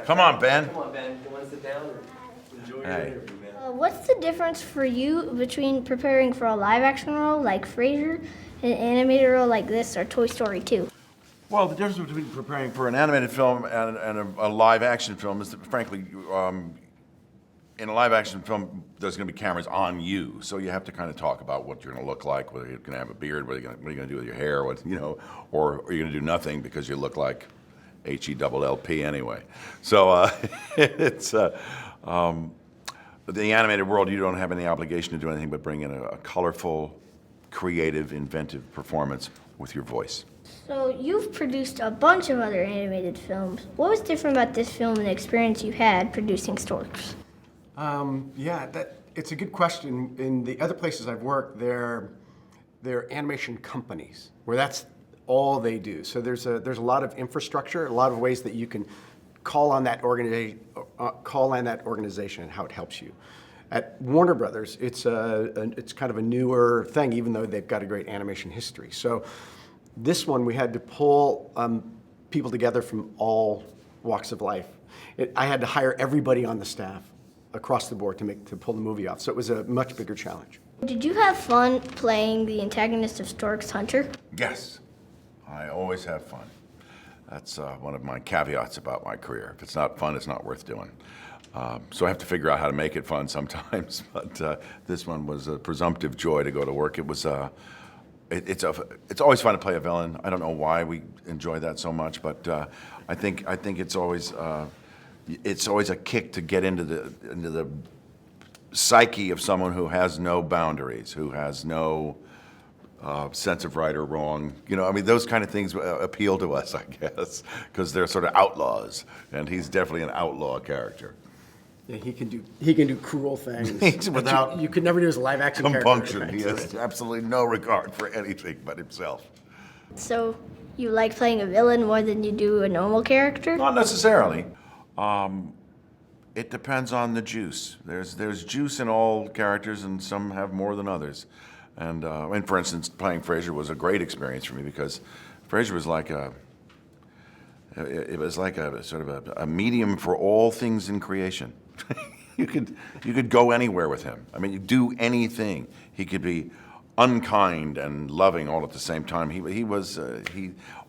Come on, Ben. Come on, Ben. You want to sit down and enjoy your interview, man? What's the difference for you between preparing for a live-action role like Frasier and an animated role like this or Toy Story 2? Well, the difference between preparing for an animated film and a live action film is that, frankly, in a live action film, there's going to be cameras on you, so you have to kind of talk about what you're going to look like, whether you're going to have a beard, what are you going to do with your hair, or are you going to do nothing because you look like HELLP anyway. So it's the animated world. You don't have any obligation to do anything but bring in a colorful, creative, inventive performance with your voice. So you've produced a bunch of other animated films. What was different about this film and the experience you had producing Storks? It's a good question. In the other places I've worked, they're animation companies where that's all they do. So there's a lot of infrastructure, a lot of ways that you can call on that organization and how it helps you. At Warner Brothers, it's kind of a newer thing, even though they've got a great animation history. So this one, we had to pull people together from all walks of life. I had to hire everybody on the staff across the board to pull the movie off. So it was a much bigger challenge. Did you have fun playing the antagonist of Storks, Hunter? Yes, I always have fun. That's one of my caveats about my career. If it's not fun, it's not worth doing. So I have to figure out how to make it fun sometimes. But this one was a presumptive joy to go to work. It was it's always fun to play a villain. I don't know why we enjoy that so much, but I think it's always a kick to get into the psyche of someone who has no boundaries, who has no sense of right or wrong. Those kind of things appeal to us, I guess, because they're sort of outlaws, and he's definitely an outlaw character. Yeah, he can do cruel things Without you could never do as a live action compunction. character. He has absolutely no regard for anything but himself. So you like playing a villain more than you do a normal character? Not necessarily. It depends on the juice. There's juice in all characters, and some have more than others. And for instance, playing Frasier was a great experience for me because Frasier was like a sort of a medium for all things in creation. You could go anywhere with him. You do anything. He could be unkind and loving all at the same time.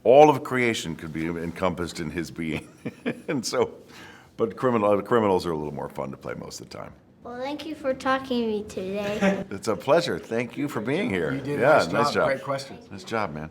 All of creation could be encompassed in his being. And so, but criminals are a little more fun to play most of the time. Well, thank you for talking to me today. It's a pleasure. Thank you for being here. You did a nice job. Great questions. Nice job, man.